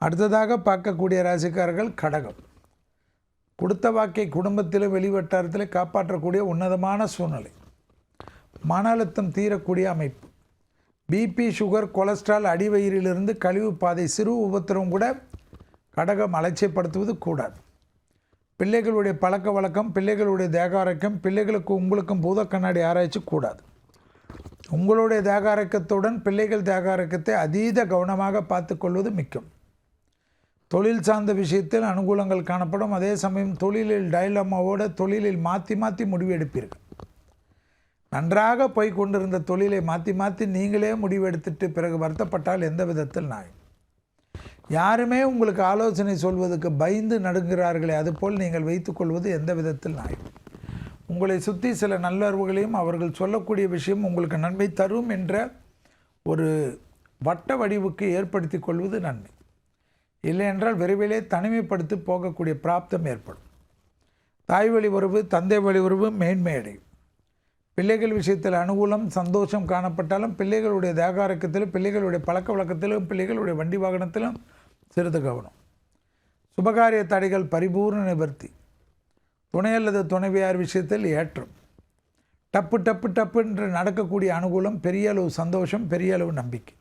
அடுத்ததாக பார்க்கக்கூடிய ராசிக்காரர்கள் கடகம். கொடுத்த வாக்கை குடும்பத்தில் வெளிவட்டாரத்தில் காப்பாற்றக்கூடிய உன்னதமான சூழ்நிலை. மன அழுத்தம் தீரக்கூடிய அமைப்பு. பிபி, சுகர், கொலஸ்ட்ரால், அடிவயிறிலிருந்து கழிவு பாதை சிறு உபத்திரம் கூட கடகம் அலட்சியப்படுத்துவது கூடாது. பிள்ளைகளுடைய பழக்க வழக்கம், பிள்ளைகளுடைய தேக ஆரோக்கியம், பிள்ளைகளுக்கு உங்களுக்கும் பூத கண்ணாடி ஆராய்ச்சி கூடாது. உங்களுடைய தேக ஆரோக்கியத்துடன் பிள்ளைகள் தேக ஆரோக்கியத்தை அதீத கவனமாக பார்த்து கொள்வது மிக்கம். தொழில் சார்ந்த விஷயத்தில் அனுகூலங்கள் காணப்படும். அதே சமயம் தொழிலில் டைலமாவோட தொழிலில் மாற்றி மாற்றி முடிவு எடுப்பீர்கள். நன்றாக போய் கொண்டிருந்த தொழிலை மாற்றி மாற்றி நீங்களே முடிவு எடுத்துட்டு பிறகு வருத்தப்பட்டால் எந்த விதத்தில் நியாயம்? யாருமே உங்களுக்கு ஆலோசனை சொல்வதற்கு பயந்து நடுங்கிறார்களே, அதுபோல் நீங்கள் வைத்துக்கொள்வது எந்த விதத்தில் நியாயம்? உங்களை சுற்றி சில நல்லுறவுகளையும் அவர்கள் சொல்லக்கூடிய விஷயம் உங்களுக்கு நன்மை தரும் என்ற ஒரு வட்ட வடிவுக்கு ஏற்படுத்தி கொள்வது நன்மை. இல்லை என்றால் விரைவிலே தனிமைப்படுத்தி போகக்கூடிய பிராப்தம் ஏற்படும். தாய் வழி உறவு, தந்தை வழி உறவு மேன்மையடையும். பிள்ளைகள் விஷயத்தில் அனுகூலம், சந்தோஷம் காணப்பட்டாலும் பிள்ளைகளுடைய தேகாரக்கத்திலும், பிள்ளைகளுடைய பழக்க வழக்கத்திலும், பிள்ளைகளுடைய வண்டி வாகனத்திலும் சிறிது கவனம். சுபகாரிய தடைகள் பரிபூர்ண நிவர்த்தி. துணை அல்லது துணைவியார் விஷயத்தில் ஏற்றம். டப்பு டப்பு டப்பு என்று நடக்கக்கூடிய அனுகூலம், பெரிய அளவு சந்தோஷம், பெரிய அளவு நம்பிக்கை.